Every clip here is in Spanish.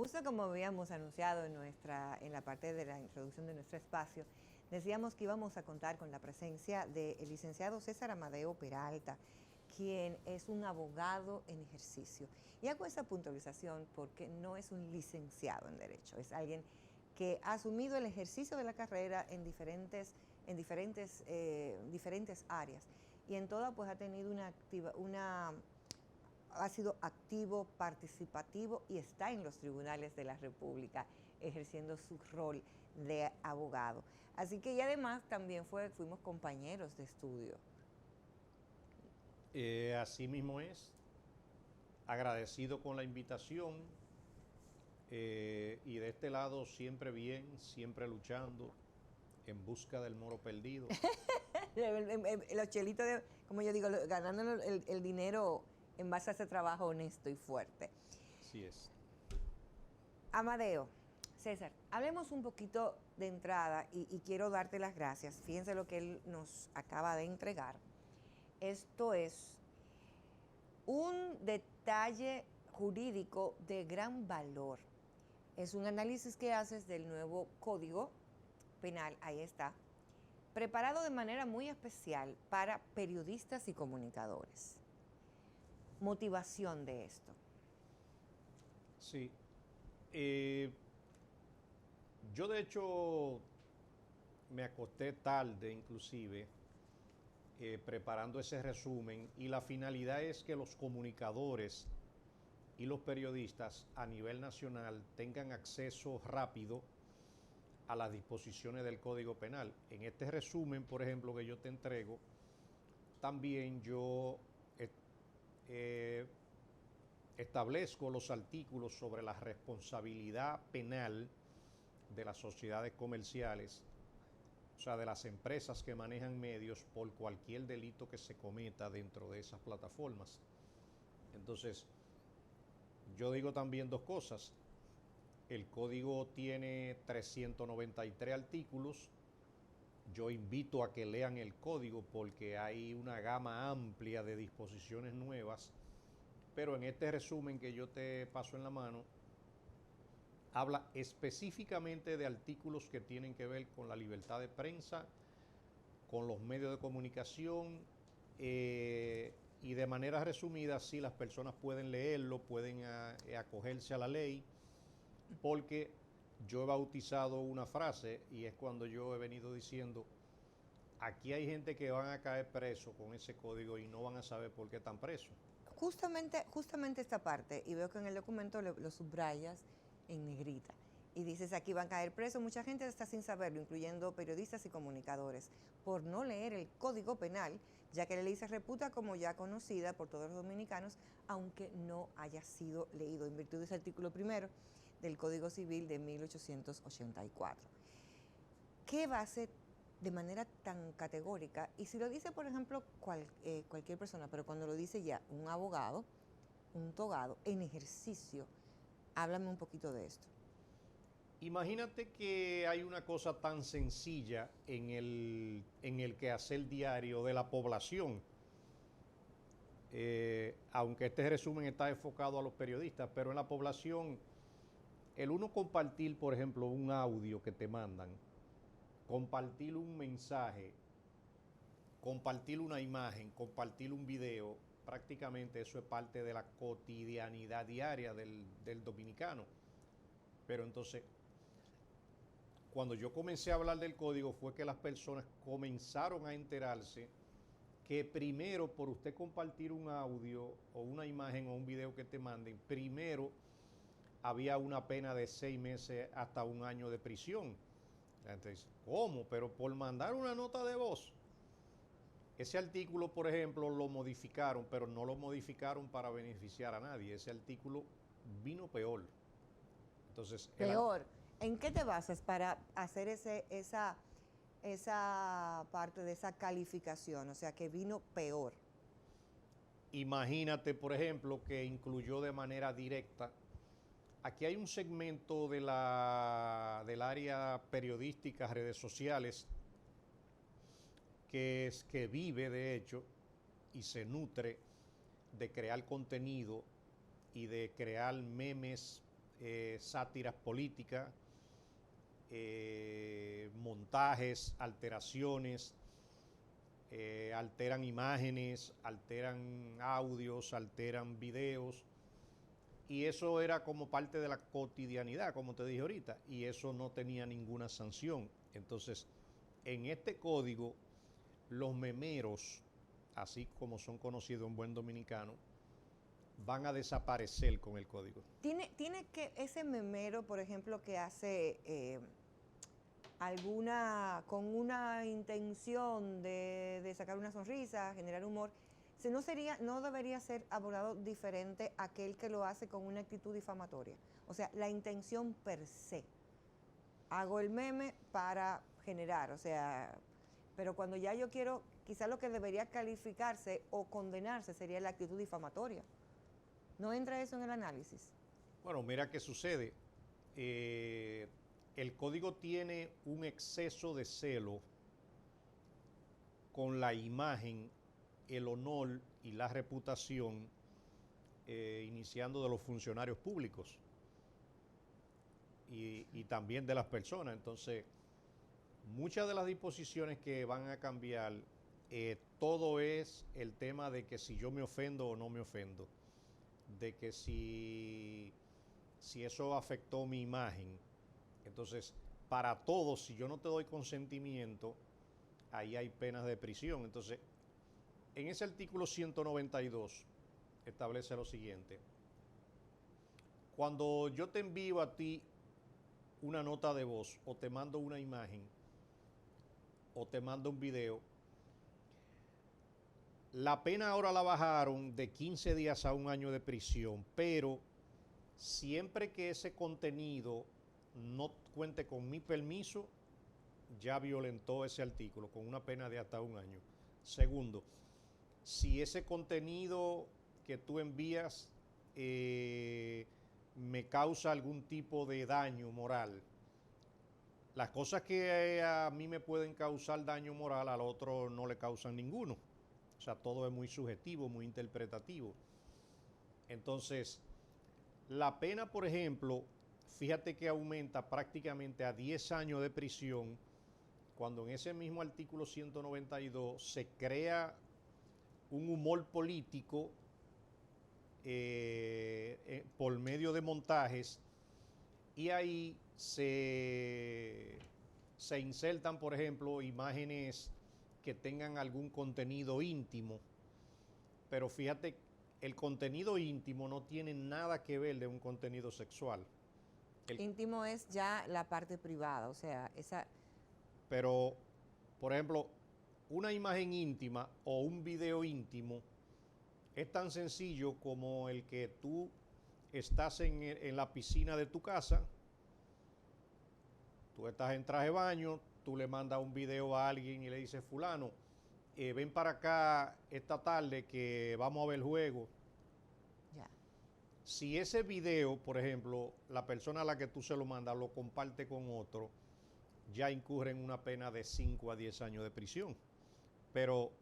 Justo como habíamos anunciado en la parte de la introducción de nuestro espacio, decíamos que íbamos a contar con la presencia del licenciado César Amadeo Peralta, quien es un abogado en ejercicio. Y hago esa puntualización porque no es un licenciado en Derecho, es alguien que ha asumido el ejercicio de la carrera en diferentes áreas. Y en todas pues ha tenido ha sido activo, participativo y está en los tribunales de la República ejerciendo su rol de abogado. Así que y además también fuimos compañeros de estudio. Así mismo es, agradecido con la invitación y de este lado siempre bien, siempre luchando en busca del moro perdido. Los chelitos, como yo digo, ganando el dinero en base a ese trabajo honesto y fuerte. Así es. Amadeo, César, hablemos un poquito de entrada y quiero darte las gracias. Fíjense lo que él nos acaba de entregar. Esto es un detalle jurídico de gran valor. Es un análisis que haces del nuevo Código Penal, ahí está, preparado de manera muy especial para periodistas y comunicadores. Motivación de esto. Sí. Eh, yo de hecho me acosté tarde inclusive preparando ese resumen y la finalidad es que los comunicadores y los periodistas a nivel nacional tengan acceso rápido a las disposiciones del Código Penal. En este resumen, por ejemplo, que yo te entrego, también yo eh, establezco los artículos sobre la responsabilidad penal de las sociedades comerciales, o sea, de las empresas que manejan medios por cualquier delito que se cometa dentro de esas plataformas. Entonces, yo digo también dos cosas. El código tiene 393 artículos. Yo invito a que lean el código porque hay una gama amplia de disposiciones nuevas, pero en este resumen que yo te paso en la mano, habla específicamente de artículos que tienen que ver con la libertad de prensa, con los medios de comunicación, y de manera resumida, sí, las personas pueden leerlo, pueden acogerse a la ley, porque yo he bautizado una frase y es cuando yo he venido diciendo, aquí hay gente que van a caer preso con ese código y no van a saber por qué están presos. Justamente esta parte, y veo que en el documento lo subrayas en negrita. Y dices, aquí van a caer presos, mucha gente está sin saberlo, incluyendo periodistas y comunicadores, por no leer el Código Penal, ya que la ley se reputa como ya conocida por todos los dominicanos, aunque no haya sido leído, en virtud de ese artículo primero del Código Civil de 1884. ¿Qué base de manera tan categórica? Y si lo dice, por ejemplo, cualquier persona, pero cuando lo dice ya un abogado, un togado, en ejercicio, háblame un poquito de esto. Imagínate que hay una cosa tan sencilla en el quehacer diario de la población, aunque este resumen está enfocado a los periodistas, pero en la población, el uno compartir, por ejemplo, un audio que te mandan, compartir un mensaje, compartir una imagen, compartir un video, prácticamente eso es parte de la cotidianidad diaria del dominicano. Pero entonces, cuando yo comencé a hablar del código fue que las personas comenzaron a enterarse que primero por usted compartir un audio o una imagen o un video que te manden, primero había una pena de 6 meses hasta un año de prisión. Entonces, ¿cómo? Pero por mandar una nota de voz. Ese artículo, por ejemplo, lo modificaron, pero no lo modificaron para beneficiar a nadie. Ese artículo vino peor. Entonces, Peor, ¿en qué te basas para hacer esa parte de esa calificación? O sea, que vino peor. imagínate, por ejemplo, que incluyó de manera directa. Aquí hay un segmento del área periodística, redes sociales, que vive de hecho y se nutre de crear contenido y de crear memes sátiras políticas, montajes, alteraciones, alteran imágenes, alteran audios, alteran videos, y eso era como parte de la cotidianidad, como te dije ahorita, y eso no tenía ninguna sanción. Entonces, en este código, los memeros, así como son conocidos en buen dominicano, van a desaparecer con el código. ¿Tiene que ese memero, por ejemplo, que hace con una intención de sacar una sonrisa, generar humor, no debería ser abordado diferente a aquel que lo hace con una actitud difamatoria? O sea, la intención per se. Hago el meme para generar, o sea, pero cuando ya yo quiero, quizás lo que debería calificarse o condenarse sería la actitud difamatoria. ¿No entra eso en el análisis? Bueno, mira qué sucede. El código tiene un exceso de celo con la imagen, el honor y la reputación, iniciando de los funcionarios públicos y también de las personas. Entonces, muchas de las disposiciones que van a cambiar, todo es el tema de que si yo me ofendo o no me ofendo, de que si eso afectó mi imagen. Entonces, para todos, si yo no te doy consentimiento, ahí hay penas de prisión. Entonces, en ese artículo 192 establece lo siguiente: cuando yo te envío a ti una nota de voz, o te mando una imagen, o te mando un video, la pena ahora la bajaron de 15 días a 1 año de prisión, pero siempre que ese contenido no cuente con mi permiso, ya violentó ese artículo con una pena de hasta 1 año. Segundo, si ese contenido que tú envías me causa algún tipo de daño moral, las cosas que a mí me pueden causar daño moral, al otro no le causan ninguno. O sea, todo es muy subjetivo, muy interpretativo. Entonces, la pena, por ejemplo, fíjate que aumenta prácticamente a 10 años de prisión, cuando en ese mismo artículo 192 se crea un humor político por medio de montajes, y ahí se insertan, por ejemplo, imágenes que tengan algún contenido íntimo. Pero fíjate, el contenido íntimo no tiene nada que ver de un contenido sexual. Íntimo es ya la parte privada, o sea, esa... Pero, por ejemplo, una imagen íntima o un video íntimo es tan sencillo como el que tú estás en la piscina de tu casa, tú estás en traje de baño, tú le mandas un video a alguien y le dices: fulano, ven para acá esta tarde que vamos a ver el juego. Ya. Si ese video, por ejemplo, la persona a la que tú se lo mandas lo comparte con otro, ya incurre en una pena de 5 a 10 años de prisión. Pero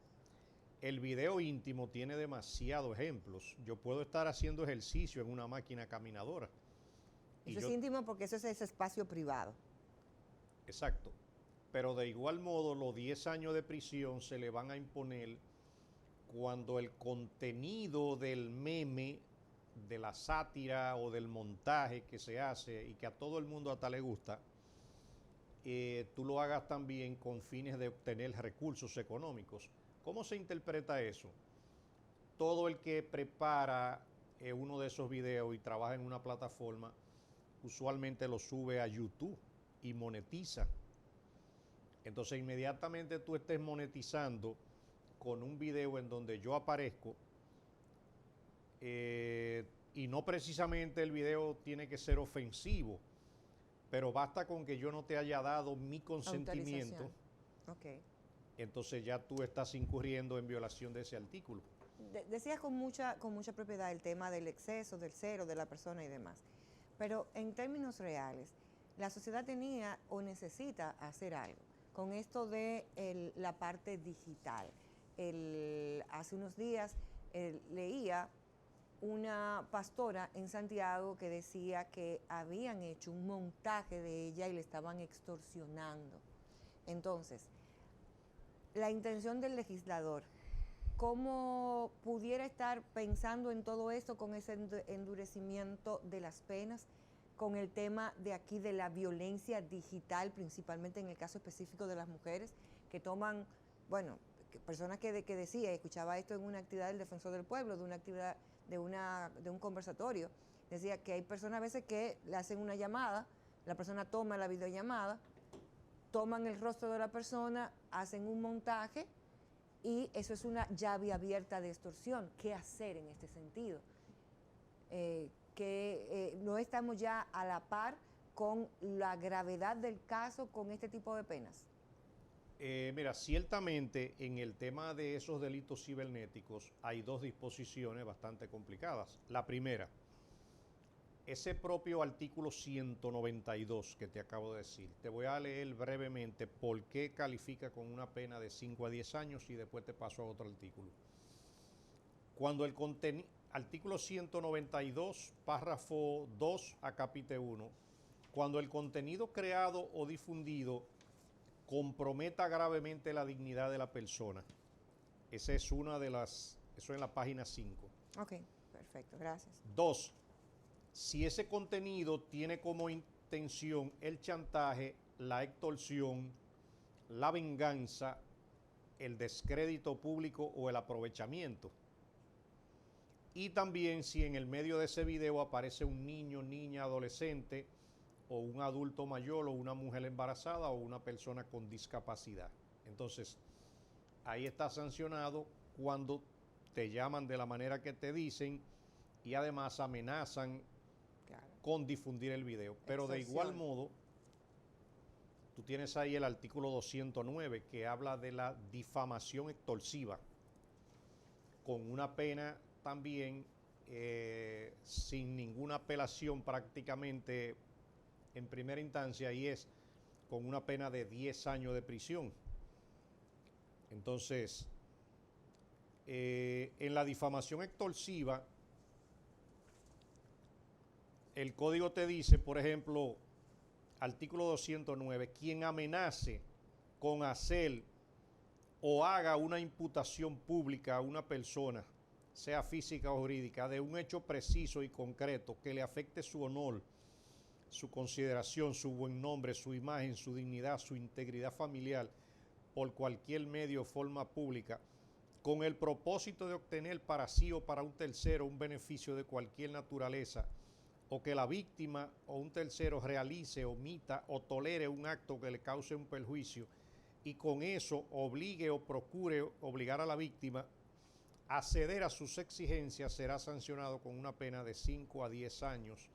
el video íntimo tiene demasiados ejemplos. Yo puedo estar haciendo ejercicio en una máquina caminadora. Eso es íntimo porque eso es ese espacio privado. Exacto. Pero de igual modo, los 10 años de prisión se le van a imponer cuando el contenido del meme, de la sátira o del montaje que se hace y que a todo el mundo hasta le gusta, tú lo hagas también con fines de obtener recursos económicos. ¿Cómo se interpreta eso? Todo el que prepara uno de esos videos y trabaja en una plataforma, usualmente lo sube a YouTube y monetiza. Entonces, inmediatamente tú estés monetizando con un video en donde yo aparezco, y no precisamente el video tiene que ser ofensivo, pero basta con que yo no te haya dado mi consentimiento. Okay. Entonces ya tú estás incurriendo en violación de ese artículo. Decías con mucha propiedad el tema del exceso, del cero, de la persona y demás. Pero en términos reales, la sociedad tenía o necesita hacer algo con esto de la parte digital. Hace unos días leía una pastora en Santiago que decía que habían hecho un montaje de ella y le estaban extorsionando. Entonces, la intención del legislador, ¿cómo pudiera estar pensando en todo esto con ese endurecimiento de las penas, con el tema de aquí de la violencia digital, principalmente en el caso específico de las mujeres que toman, bueno, personas que decía, escuchaba esto en una actividad del Defensor del Pueblo, de una actividad, de un conversatorio, decía que hay personas a veces que le hacen una llamada, la persona toma la videollamada, toman el rostro de la persona, hacen un montaje y eso es una llave abierta de extorsión. ¿Qué hacer en este sentido? No estamos ya a la par con la gravedad del caso con este tipo de penas. Mira, ciertamente en el tema de esos delitos cibernéticos hay dos disposiciones bastante complicadas. La primera, ese propio artículo 192 que te acabo de decir, te voy a leer brevemente por qué califica con una pena de 5 a 10 años y después te paso a otro artículo. Cuando el contenido, artículo 192, párrafo 2 a capítulo 1, cuando el contenido creado o difundido comprometa gravemente la dignidad de la persona. Esa es una de las, eso en la página 5. Ok, perfecto, gracias. 2. Si ese contenido tiene como intención el chantaje, la extorsión, la venganza, el descrédito público o el aprovechamiento. Y también si en el medio de ese video aparece un niño, niña, adolescente, o un adulto mayor, o una mujer embarazada, o una persona con discapacidad. Entonces, ahí está sancionado cuando te llaman de la manera que te dicen y además amenazan con difundir el video. Pero de igual modo, tú tienes ahí el artículo 209 que habla de la difamación extorsiva, con una pena también sin ninguna apelación prácticamente en primera instancia, y es con una pena de 10 años de prisión. Entonces, en la difamación extorsiva, el código te dice, por ejemplo, artículo 209, quien amenace con hacer o haga una imputación pública a una persona, sea física o jurídica, de un hecho preciso y concreto que le afecte su honor, su consideración, su buen nombre, su imagen, su dignidad, su integridad familiar, por cualquier medio o forma pública, con el propósito de obtener para sí o para un tercero un beneficio de cualquier naturaleza, o que la víctima o un tercero realice, omita o tolere un acto que le cause un perjuicio, y con eso obligue o procure obligar a la víctima a ceder a sus exigencias, será sancionado con una pena de 5 a 10 años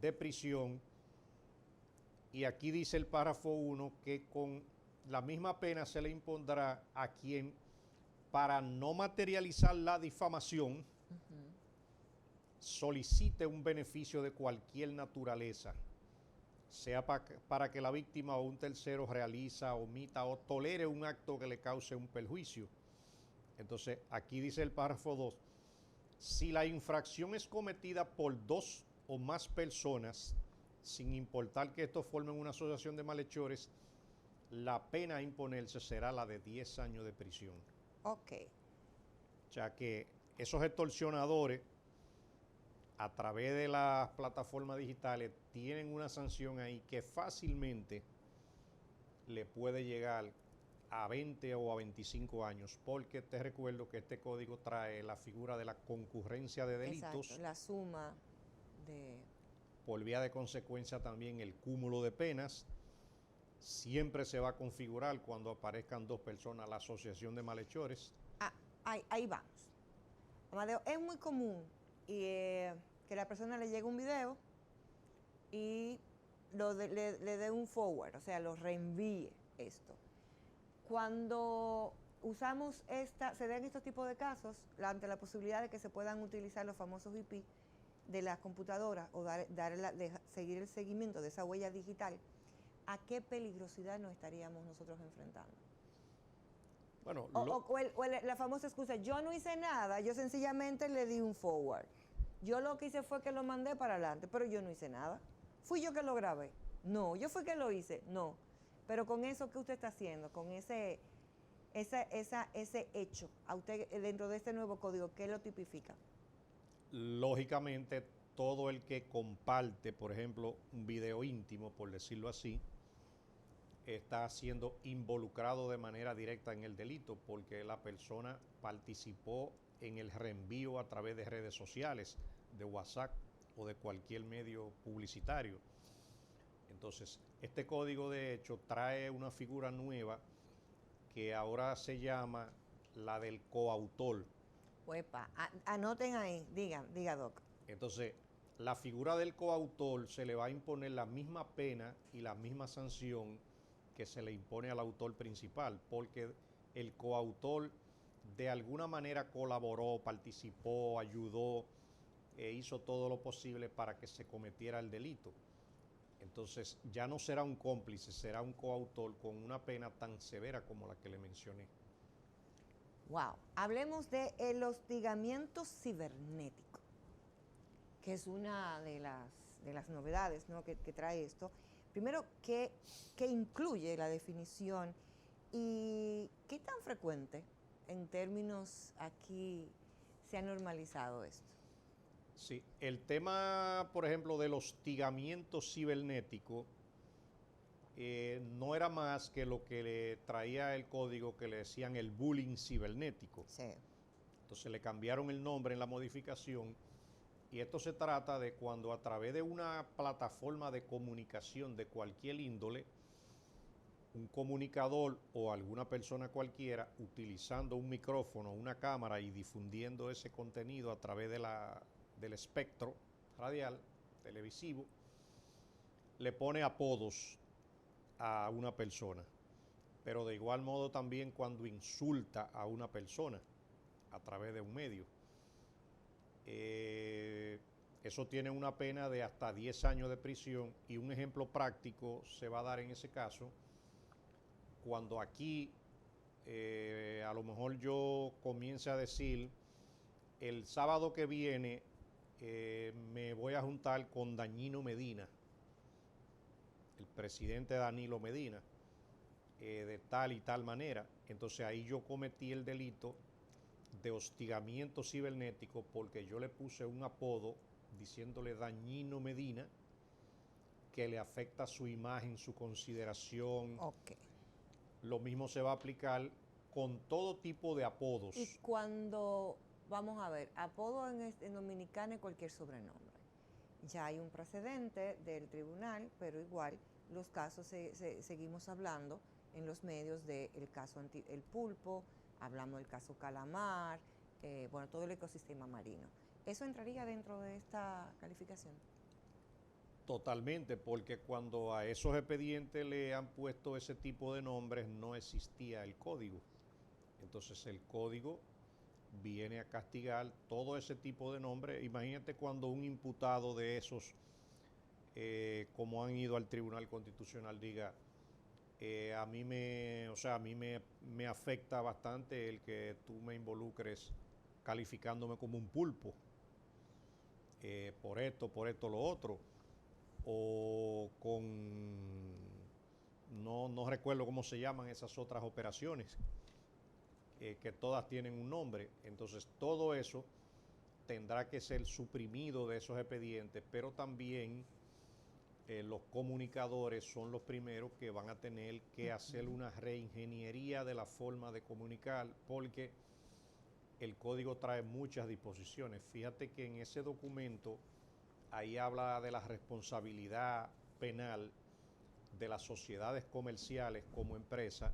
de prisión. Y aquí dice el párrafo 1 que con la misma pena se le impondrá a quien, para no materializar la difamación, solicite un beneficio de cualquier naturaleza, sea para que la víctima o un tercero realiza, omita o tolere un acto que le cause un perjuicio. Entonces, aquí dice el párrafo 2, si la infracción es cometida por 2 o más personas, sin importar que estos formen una asociación de malhechores, la pena a imponerse será la de 10 años de prisión. Ok. O sea que esos extorsionadores, a través de las plataformas digitales, tienen una sanción ahí que fácilmente le puede llegar a 20 o a 25 años, porque te recuerdo que este código trae la figura de la concurrencia de delitos. Exacto, la suma de... Por vía de consecuencia también el cúmulo de penas. Siempre se va a configurar cuando aparezcan 2 personas la asociación de malhechores. Ahí vamos. Amadeo, es muy común que la persona le llegue un video y le dé un forward, o sea, lo reenvíe esto. Cuando usamos se dan estos tipos de casos, ante la posibilidad de que se puedan utilizar los famosos IP de las computadoras o seguir el seguimiento de esa huella digital, ¿a qué peligrosidad nos estaríamos nosotros enfrentando? Bueno, La famosa excusa, yo no hice nada, yo sencillamente le di un forward. Yo lo que hice fue que lo mandé para adelante, pero yo no hice nada. ¿Fui yo que lo grabé? No. ¿Yo fui que lo hice? No. Pero con eso que usted está haciendo, con ese hecho, a usted dentro de este nuevo código, ¿qué lo tipifica? lógicamente, todo el que comparte, por ejemplo, un video íntimo, por decirlo así, está siendo involucrado de manera directa en el delito porque la persona participó en el reenvío a través de redes sociales, de WhatsApp o de cualquier medio publicitario. Entonces, este código de hecho trae una figura nueva que ahora se llama la del coautor. Uepa, anoten ahí, diga Doc. Entonces, la figura del coautor se le va a imponer la misma pena y la misma sanción que se le impone al autor principal, porque el coautor de alguna manera colaboró, participó, ayudó, hizo todo lo posible para que se cometiera el delito. Entonces ya no será un cómplice, será un coautor con una pena tan severa como la que le mencioné. Wow. Hablemos de el hostigamiento cibernético, que es una de las novedades, ¿no?, que trae esto. Primero, ¿qué incluye la definición y qué tan frecuente en términos aquí se ha normalizado esto? Sí, el tema, por ejemplo, del hostigamiento cibernético no era más que lo que le traía el código que le decían el bullying cibernético. Sí. Entonces le cambiaron el nombre en la modificación y esto se trata de cuando a través de una plataforma de comunicación de cualquier índole, un comunicador o alguna persona cualquiera utilizando un micrófono, una cámara y difundiendo ese contenido a través del espectro radial, televisivo, le pone apodos a una persona. Pero de igual modo también cuando insulta a una persona a través de un medio. Eso tiene una pena de hasta 10 años de prisión y un ejemplo práctico se va a dar en ese caso cuando aquí a lo mejor yo comience a decir el sábado que viene me voy a juntar con Danilo Medina, el presidente Danilo Medina, de tal y tal manera. Entonces ahí yo cometí el delito de hostigamiento cibernético porque yo le puse un apodo diciéndole Danilo Medina que le afecta su imagen, su consideración. Okay. Lo mismo se va a aplicar con todo tipo de apodos. Y cuando, vamos a ver, apodo en Dominicana es cualquier sobrenombre. Ya hay un precedente del tribunal, pero igual los casos seguimos hablando en los medios del caso El Pulpo, hablamos del caso Calamar, bueno, todo el ecosistema marino. ¿Eso entraría dentro de esta calificación? Totalmente, porque cuando a esos expedientes le han puesto ese tipo de nombres no existía el código. Entonces el código viene a castigar todo ese tipo de nombres. Imagínate cuando un imputado de esos, como han ido al Tribunal Constitucional, diga, a mí me afecta bastante el que tú me involucres calificándome como un pulpo, por esto, lo otro, o no recuerdo cómo se llaman esas otras operaciones, que todas tienen un nombre. Entonces todo eso tendrá que ser suprimido de esos expedientes, pero también los comunicadores son los primeros que van a tener que hacer una reingeniería de la forma de comunicar, porque el código trae muchas disposiciones. Fíjate que en ese documento ahí habla de la responsabilidad penal de las sociedades comerciales como empresas,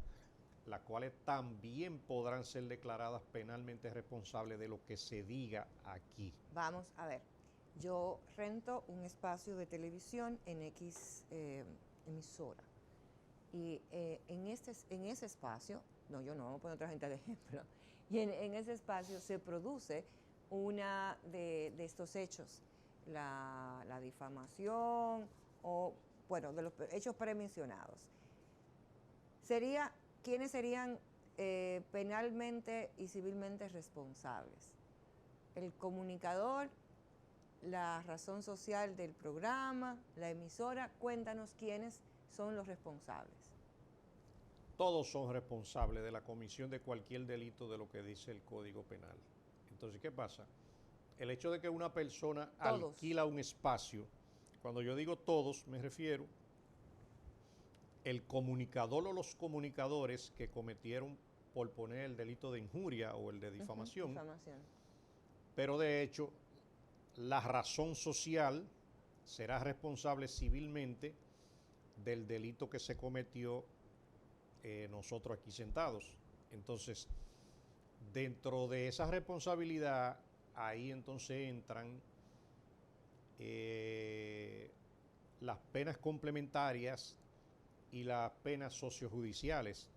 las cuales también podrán ser declaradas penalmente responsables de lo que se diga aquí. Vamos a ver, yo rento un espacio de televisión en X emisora y en ese espacio, no, yo no, vamos a poner otra gente de ejemplo, y en ese espacio se produce una de estos hechos, la difamación o, bueno, de los hechos premencionados. ¿Quiénes serían penalmente y civilmente responsables. El comunicador, la razón social del programa, la emisora, cuéntanos quiénes son los responsables. Todos son responsables de la comisión de cualquier delito de lo que dice el Código Penal. Entonces, ¿qué pasa? El hecho de que una persona Todos. alquila un espacio, cuando yo digo todos, me refiero el comunicador o los comunicadores que cometieron por poner el delito de injuria o el de difamación, Difamación. pero de hecho la razón social será responsable civilmente del delito que se cometió nosotros aquí sentados. Entonces, dentro de esa responsabilidad, ahí entonces entran las penas complementarias y las penas sociojudiciales.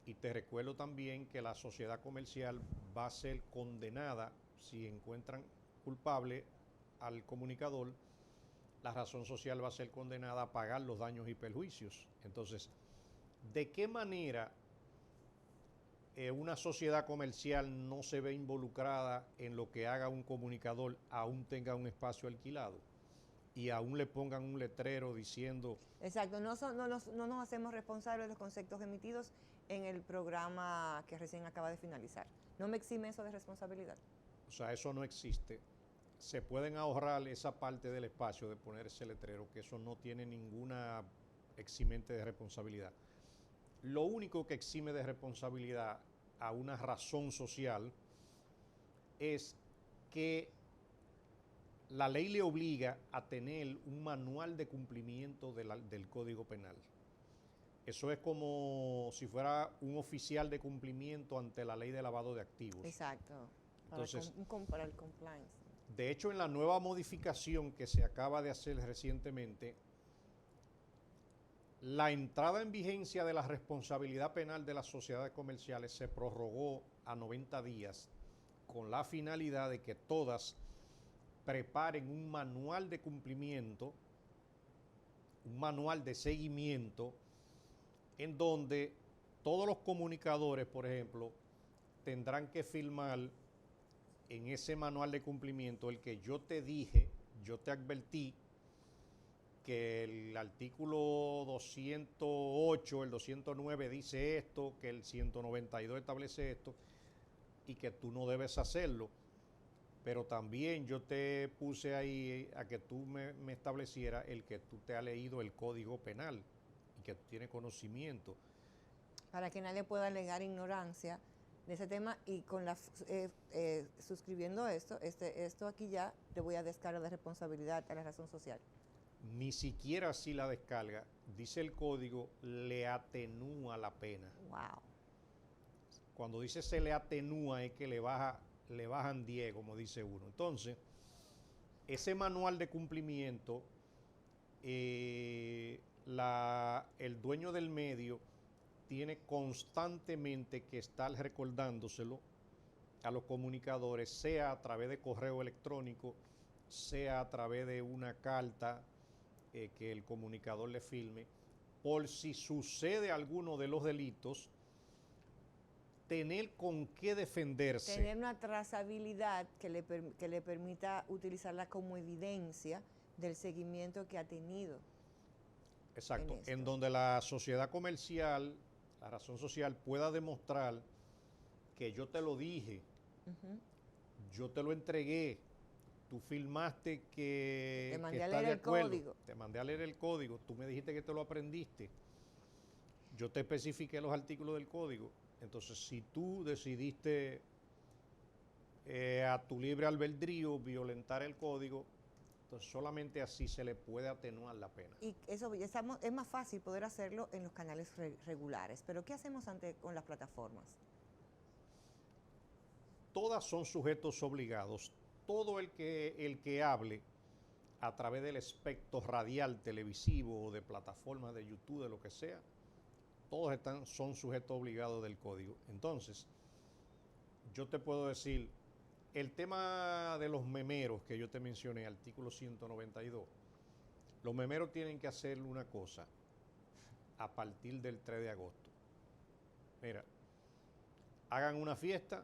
Y te recuerdo también que la sociedad comercial va a ser condenada si encuentran culpable al comunicador. La razón social va a ser condenada a pagar los daños y perjuicios. Entonces, ¿de qué manera una sociedad comercial no se ve involucrada en lo que haga un comunicador, aún tenga un espacio alquilado y aún le pongan un letrero diciendo... Exacto, no nos hacemos responsables de los conceptos emitidos en el programa que recién acaba de finalizar. ¿No me exime eso de responsabilidad? O sea, eso no existe. Se pueden ahorrar esa parte del espacio de poner ese letrero, que eso no tiene ninguna eximente de responsabilidad. Lo único que exime de responsabilidad a una razón social es que la ley le obliga a tener un manual de cumplimiento del Código Penal. Eso es como si fuera un oficial de cumplimiento ante la ley de lavado de activos. Exacto. Entonces, para el compliance. De hecho, en la nueva modificación que se acaba de hacer recientemente, la entrada en vigencia de la responsabilidad penal de las sociedades comerciales se prorrogó a 90 días con la finalidad de que todas preparen un manual de cumplimiento, un manual de seguimiento, en donde todos los comunicadores, por ejemplo, tendrán que firmar en ese manual de cumplimiento el que yo te dije, yo te advertí que el artículo 208, el 209 dice esto, que el 192 establece esto y que tú no debes hacerlo. Pero también yo te puse ahí a que tú me establecieras el que tú te has leído el Código Penal y que tú tienes conocimiento. Para que nadie pueda alegar ignorancia de ese tema y con suscribiendo esto aquí ya te voy a descargar de responsabilidad a la razón social. Ni siquiera si la descarga, dice el código, le atenúa la pena. Wow. Cuando dice se le atenúa es que le bajan 10, como dice uno. Entonces, ese manual de cumplimiento, el dueño del medio tiene constantemente que estar recordándoselo a los comunicadores, sea a través de correo electrónico, sea a través de una carta que el comunicador le firme, por si sucede alguno de los delitos, tener con qué defenderse. Tener una trazabilidad que le permita utilizarla como evidencia del seguimiento que ha tenido. Exacto, en donde la sociedad comercial, la razón social pueda demostrar que yo te lo dije, yo te lo entregué, tú firmaste que te mandé que a estás leer de el acuerdo, código. te mandé a leer el código, tú me dijiste que te lo aprendiste, yo te especifiqué los artículos del código, entonces si tú decidiste a tu libre albedrío violentar el código, entonces solamente así se le puede atenuar la pena. Y eso es más fácil poder hacerlo en los canales regulares, pero ¿qué hacemos con las plataformas? Todas son sujetos obligados. Todo el que hable a través del espectro radial, televisivo o de plataformas de YouTube, de lo que sea, todos son sujetos obligados del código. Entonces, yo te puedo decir, el tema de los memeros que yo te mencioné, artículo 192, los memeros tienen que hacer una cosa a partir del 3 de agosto. Mira, hagan una fiesta,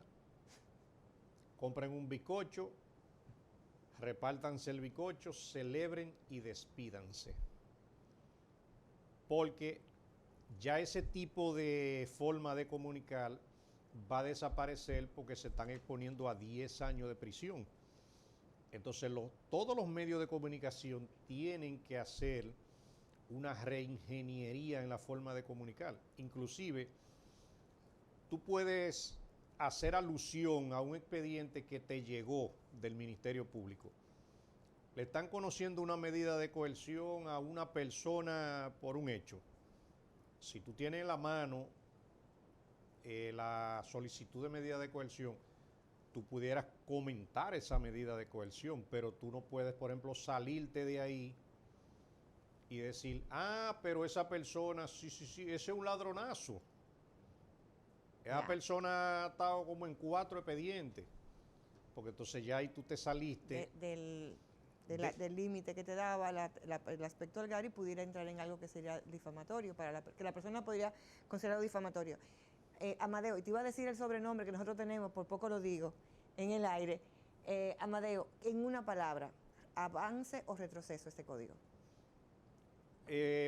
compren un bizcocho, repártanse el bizcocho, celebren y despídanse. Porque ya ese tipo de forma de comunicar va a desaparecer porque se están exponiendo a 10 años de prisión. Entonces todos los medios de comunicación tienen que hacer una reingeniería en la forma de comunicar. Inclusive, tú puedes hacer alusión a un expediente que te llegó del Ministerio Público. Le están conociendo una medida de coerción a una persona por un hecho. Si tú tienes en la mano la solicitud de medida de coerción, tú pudieras comentar esa medida de coerción, pero tú no puedes, por ejemplo, salirte de ahí y decir, pero esa persona, sí, ese es un ladronazo. Esa persona ha estado como en 4 expedientes, porque entonces ya ahí tú te saliste. Del límite que te daba el aspecto del Gary, pudiera entrar en algo que sería difamatorio, que la persona podría considerarlo difamatorio. Amadeo, y te iba a decir el sobrenombre que nosotros tenemos, por poco lo digo, en el aire. Amadeo, en una palabra, ¿avance o retroceso este código?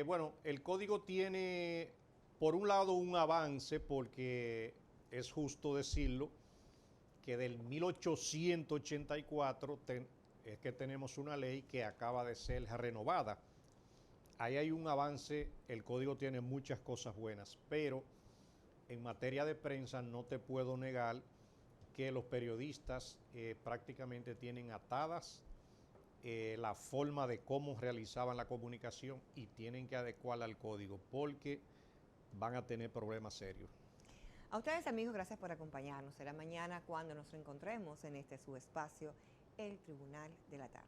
Bueno, el código tiene, por un lado, un avance, porque es justo decirlo, que del 1884 es que tenemos una ley que acaba de ser renovada. Ahí hay un avance, el código tiene muchas cosas buenas, pero en materia de prensa no te puedo negar que los periodistas prácticamente tienen atadas la forma de cómo realizaban la comunicación y tienen que adecuarla al código porque van a tener problemas serios. A ustedes, amigos, gracias por acompañarnos. Será mañana cuando nos reencontremos en este su espacio, el Tribunal de la Tarde.